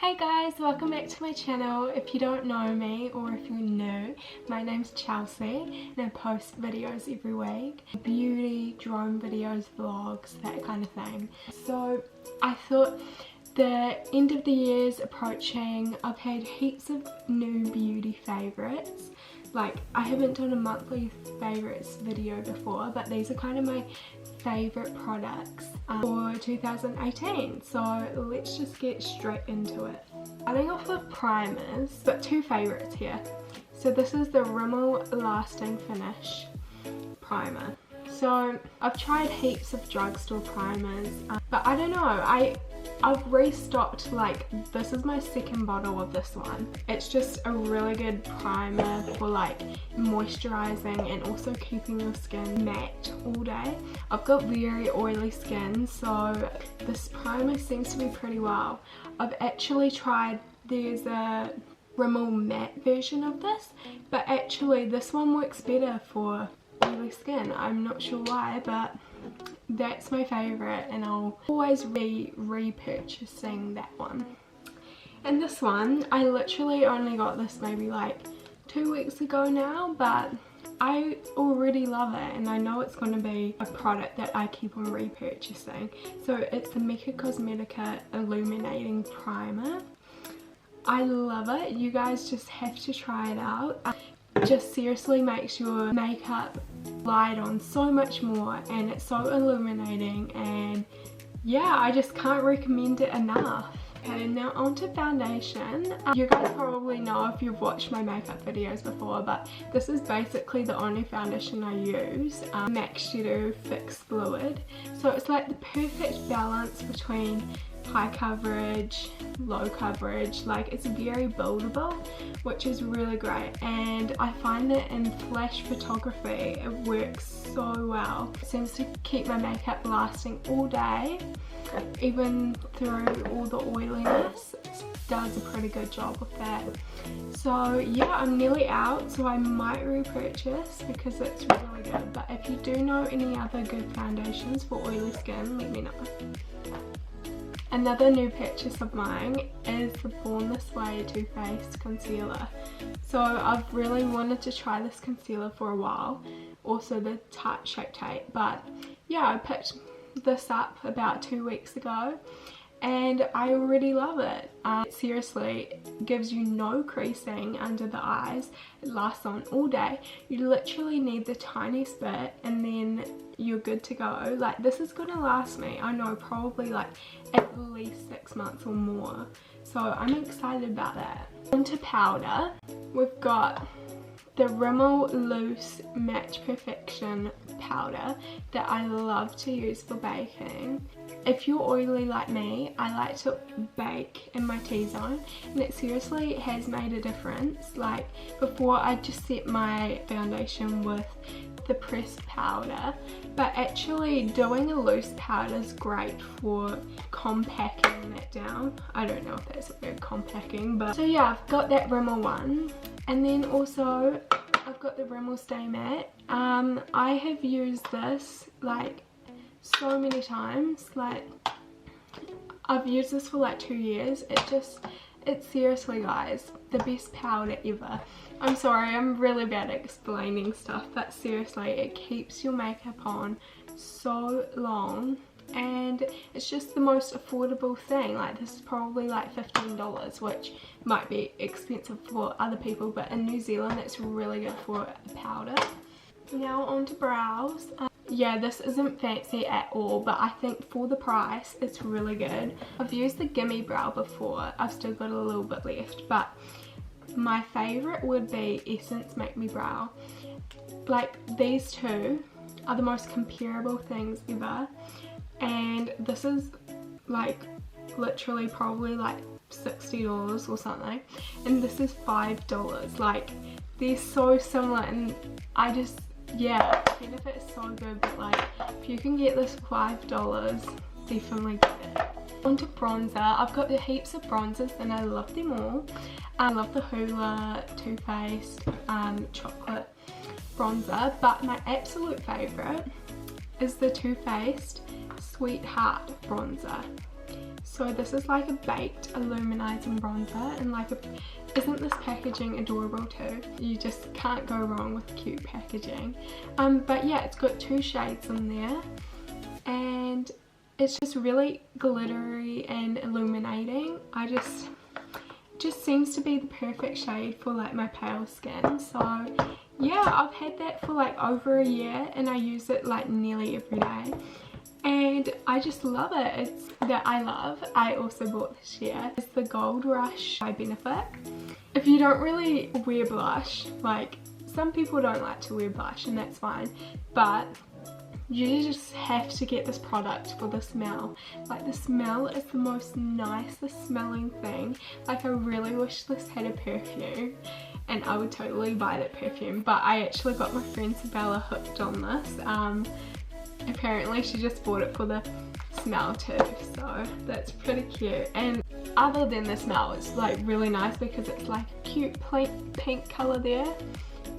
Hey guys, welcome back to my channel. If you don't know me or if you're new, my name's Chelsea and I post videos every week. Beauty, drone videos, vlogs, that kind of thing. So I thought the end of the year's approaching. I've had heaps of new beauty favourites. Like, I haven't done a monthly favourites video before, but these are kind of my favourite products for 2018. So let's just get straight into it. Starting off with primers, but two favourites here. So this is the Rimmel Lasting Finish primer. So I've tried heaps of drugstore primers, but I don't know, I've restocked, like, this is my second bottle of this one. It's just a really good primer for like moisturising and also keeping your skin matte all day. I've got very oily skin, so this primer seems to be pretty well. I've actually tried, there's a Rimmel matte version of this, but actually this one works better for oily skin. I'm not sure why, but that's my favourite and I'll always be repurchasing that one. And this one, I literally only got this maybe like 2 weeks ago now, but I already love it and I know it's going to be a product that I keep on repurchasing. So it's the Mecca Cosmetica Illuminating Primer. I love it. You guys just have to try it out. Just seriously makes your makeup glide on so much more and it's so illuminating, and yeah, I just can't recommend it enough. Okay, now on to foundation. You guys probably know if you've watched my makeup videos before, but this is basically the only foundation I use, Eyeshadow Fix Fluid. So it's like the perfect balance between high coverage, low coverage. Like, it's very buildable, which is really great, and I find that in flash photography it works so well. It seems to keep my makeup lasting all day, even through all the oiliness. It does a pretty good job with that. So yeah, I'm nearly out, so I might repurchase because it's really good. But if you do know any other good foundations for oily skin, let me know. Another new purchase of mine is the Born This Way Too Faced Concealer. So I've really wanted to try this concealer for a while, also the Tarte Shape Tape, but yeah, I picked this up about 2 weeks ago and I already love it. Seriously, it gives you no creasing under the eyes. It lasts on all day. You literally need the tiniest bit and then you're good to go. Like, this is gonna last me, I know, probably like at least 6 months or more. So I'm excited about that. On to powder. We've got the Rimmel Loose Match Perfection powder that I love to use for baking. If you're oily like me, I like to bake in my T-zone, and it seriously has made a difference. Like, before I just set my foundation with the pressed powder, but actually doing a loose powder is great for compacting that down. I don't know if that's a word, compacting, but so yeah, I've got that Rimmel one, and then also I've got the Rimmel Stay Matte. I have used this like so many times. Like, I've used this for like 2 years. It's seriously, guys, the best powder ever. I'm sorry, I'm really bad at explaining stuff, but seriously, it keeps your makeup on so long and it's just the most affordable thing. Like, this is probably like $15, which might be expensive for other people, but in New Zealand it's really good for a powder. Now on to brows. Yeah, this isn't fancy at all, but I think for the price it's really good. I've used the Gimme Brow before. I've still got a little bit left, but my favourite would be Essence Make Me Brow. Like, these two are the most comparable things ever, and this is like literally probably like $60 or something, and this is $5. Like, they're so similar, and I just, yeah, the benefit is so good, but like, if you can get this for $5, definitely get it. On to bronzer. I've got heaps of bronzers and I love them all. I love the Hoola Too Faced chocolate bronzer, but my absolute favourite is the Too Faced Sweetheart bronzer. So this is like a baked illuminizing bronzer, and like isn't this packaging adorable too? You just can't go wrong with cute packaging. But yeah, it's got 2 shades in there, and it's just really glittery and illuminating. Just seems to be the perfect shade for like my pale skin. So yeah, I've had that for like over a year, and I use it like nearly every day, and I just love it. It's that I also bought this year. It's the Gold Rush by Benefit. If you don't really wear blush, like some people don't like to wear blush, and that's fine, but you just have to get this product for the smell. Like the smell is the most nicest smelling thing. Like I really wish this had a perfume, and I would totally buy that perfume, but I actually got my friend Sabella hooked on this. Apparently she just bought it for the smell too, so that's pretty cute. And other than the smell, it's like really nice because it's like a cute pink colour there,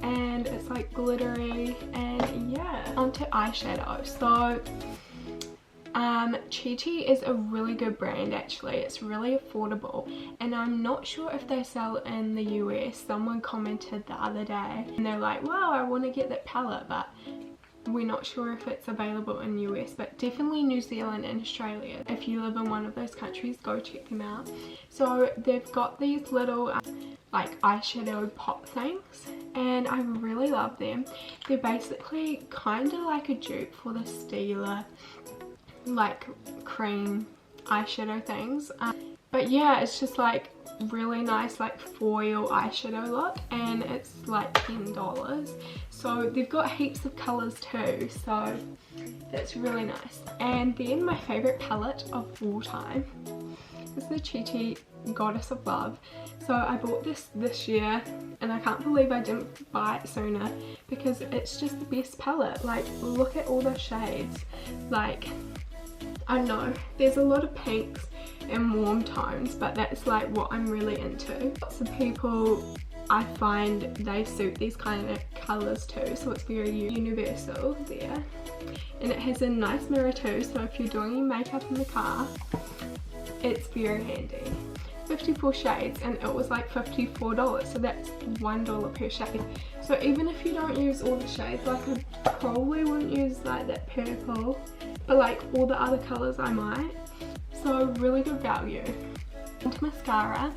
and it's like glittery. And yeah, onto eyeshadow. So Chi Chi is a really good brand actually. It's really affordable, and I'm not sure if they sell in the US. Someone commented the other day and they're like, wow, I want to get that palette, but we're not sure if it's available in the US, but definitely New Zealand and Australia. If you live in one of those countries, go check them out. So they've got these little like eyeshadow pop things, and I really love them. They're basically kind of like a dupe for the Stila like cream eyeshadow things, but yeah, it's just like really nice like foil eyeshadow look, and it's like $10. So they've got heaps of colours too, so that's really nice. And then my favourite palette of all time is the Chi Chi Goddess of Love. So I bought this year, and I can't believe I didn't buy it sooner because it's just the best palette. Like look at all the shades. Like I know there's a lot of pinks and warm tones, but that's like what I'm really into. Lots of people, I find they suit these kind of colours too, so it's very universal there. And it has a nice mirror too, so if you're doing your makeup in the car, it's very handy. 54 shades, and it was like $54, so that's $1 per shade. So even if you don't use all the shades, like I probably wouldn't use like that purple, but like all the other colours I might. So really good value. Into mascara.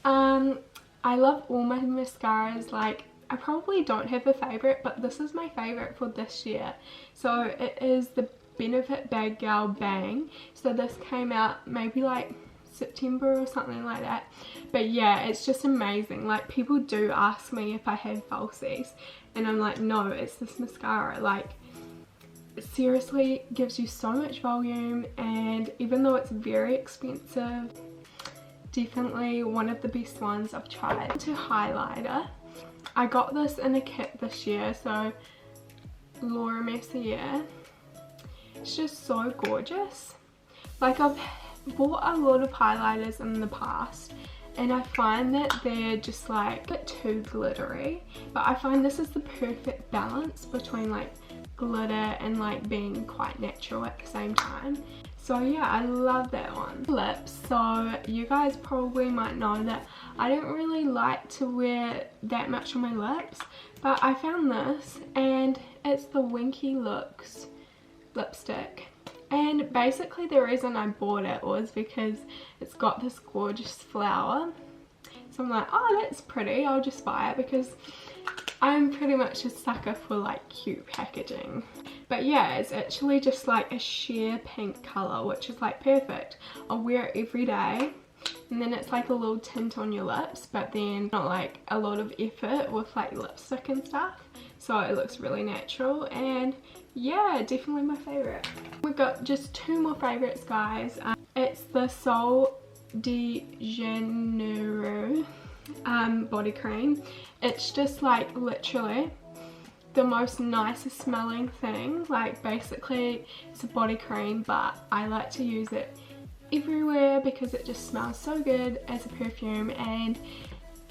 I love all my mascaras. Like I probably don't have a favourite, but this is my favourite for this year. So it is the Benefit Bad Girl Bang. So this came out maybe like September or something like that, but yeah, it's just amazing. Like people do ask me if I have falsies, and I'm like, no, it's this mascara. Like it seriously gives you so much volume, and even though it's very expensive, definitely one of the best ones I've tried. To highlighter, I got this in a kit this year, so Laura Mercier. It's just so gorgeous. Like I've bought a lot of highlighters in the past, and I find that they're just like a bit too glittery, but I find this is the perfect balance between like glitter and like being quite natural at the same time. So yeah, I love that one. Lips. So you guys probably might know that I don't really like to wear that much on my lips, but I found this, and it's the Winky Looks lipstick. And basically the reason I bought it was because it's got this gorgeous flower. So I'm like, oh, that's pretty, I'll just buy it, because I'm pretty much a sucker for like cute packaging. But yeah, it's actually just like a sheer pink colour, which is like perfect. I'll wear it every day, and then it's like a little tint on your lips, but then not like a lot of effort with like lipstick and stuff. So it looks really natural, and yeah, definitely my favourite. We've got just 2 more favourites, guys. It's the Sol de Janeiro body cream. It's just like literally the most nicest smelling thing. Like basically it's a body cream, but I like to use it everywhere because it just smells so good as a perfume, and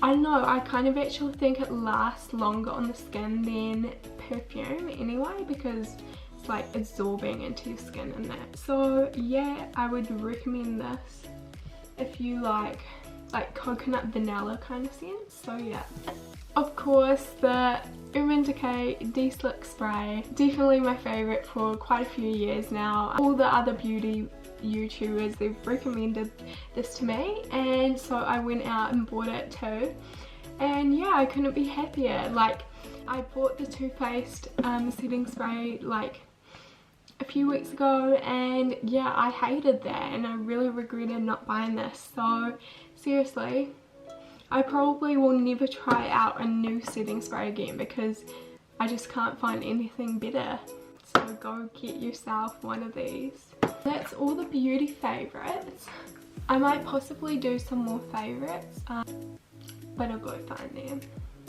I don't know, I kind of actually think it lasts longer on the skin than perfume anyway, because it's like absorbing into your skin and that. So yeah, I would recommend this if you like coconut vanilla kind of scent. So yeah. Of course, the Urban Decay De-Slick Spray, definitely my favourite for quite a few years now. All the other beauty YouTubers, they've recommended this to me, and so I went out and bought it too. And yeah, I couldn't be happier. Like, I bought the Too Faced setting spray like a few weeks ago, and yeah, I hated that and I really regretted not buying this. So seriously, I probably will never try out a new setting spray again because I just can't find anything better. So go get yourself one of these. That's all the beauty favourites. I might possibly do some more favourites, but I'll go find them.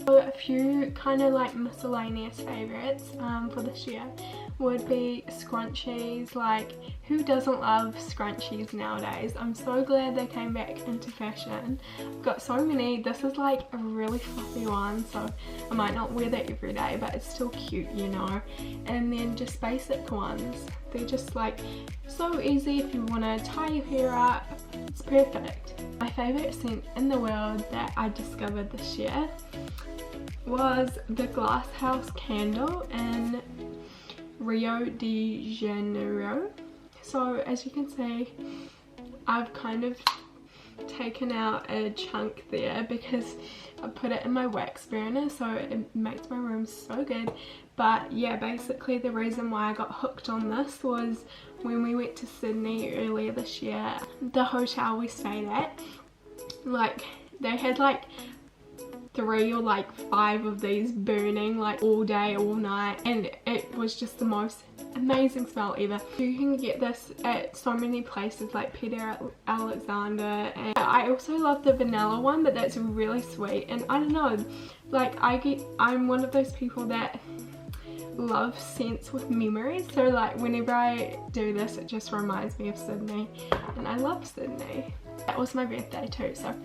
So a few kind of like miscellaneous favourites for this year would be scrunchies. Like, who doesn't love scrunchies nowadays? I'm so glad they came back into fashion. I've got so many. This is like a really fluffy one, so I might not wear that every day, but it's still cute, you know. And then just basic ones. They're just like so easy if you want to tie your hair up. It's perfect. My favourite scent in the world that I discovered this year was the Glass House candle in Rio de Janeiro. So as you can see, I've kind of taken out a chunk there because I put it in my wax burner, so it makes my room so good. But yeah, basically the reason why I got hooked on this was when we went to Sydney earlier this year. The hotel we stayed at, like, they had like 3 or like 5 of these burning like all day, all night, and it was just the most amazing smell ever. You can get this at so many places like Peter Alexander, and I also love the vanilla one, but that's really sweet. And I don't know, like I'm one of those people that love scents with memories, so like whenever I do this it just reminds me of Sydney, and I love Sydney. That was my birthday too, so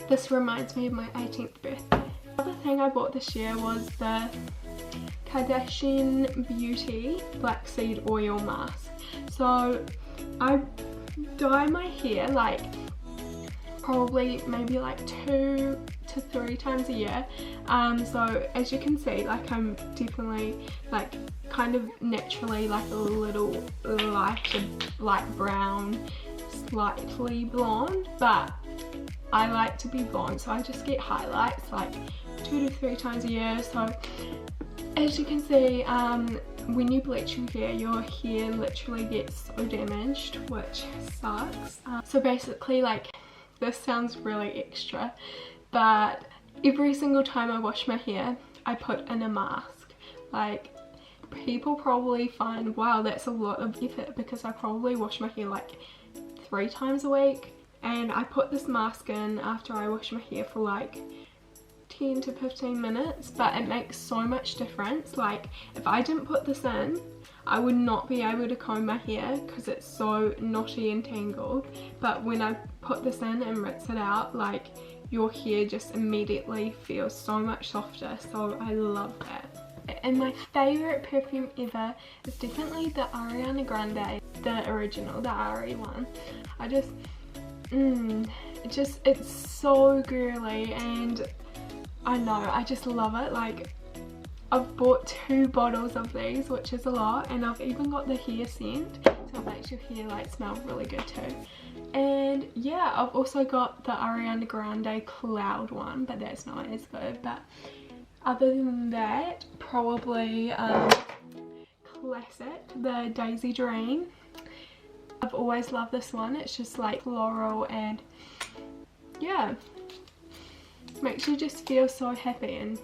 this reminds me of my 18th birthday. Another thing I bought this year was the Kardashian Beauty Black Seed Oil Mask. So I dye my hair like probably maybe like 2 to 3 times a year. So as you can see, like I'm definitely like kind of naturally like a little lighter, light brown, slightly blonde, but I like to be blonde, so I just get highlights like 2 to 3 times a year. So as you can see, when you bleach your hair literally gets so damaged, which sucks. So basically, like, this sounds really extra, but every single time I wash my hair I put in a mask. Like, people probably find, wow, that's a lot of effort, because I probably wash my hair like 3 times a week. And I put this mask in after I wash my hair for like 10 to 15 minutes, but it makes so much difference. Like, if I didn't put this in, I would not be able to comb my hair because it's so knotty and tangled. But when I put this in and rinse it out, like, your hair just immediately feels so much softer. So I love that. And my favourite perfume ever is definitely the Ariana Grande, the original, the Ari one. I just it's so girly, and I know, I just love it. Like, I've bought 2 bottles of these, which is a lot, and I've even got the hair scent, so it makes your hair like smell really good too. And yeah, I've also got the Ariana Grande Cloud one, but that's not as good. But other than that, probably classic, the Daisy Dream. I've always loved this one. It's just like floral, and yeah, makes you just feel so happy and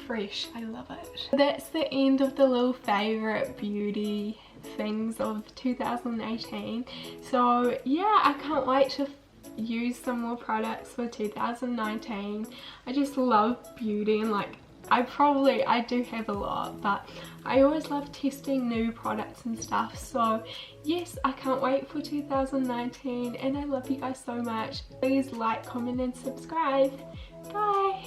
fresh. I love it. That's the end of the little favourite beauty things of 2018. So yeah, I can't wait to use some more products for 2019. I just love beauty, and like, I do have a lot, but I always love testing new products and stuff. So yes, I can't wait for 2019, and I love you guys so much. Please like, comment and subscribe. Bye.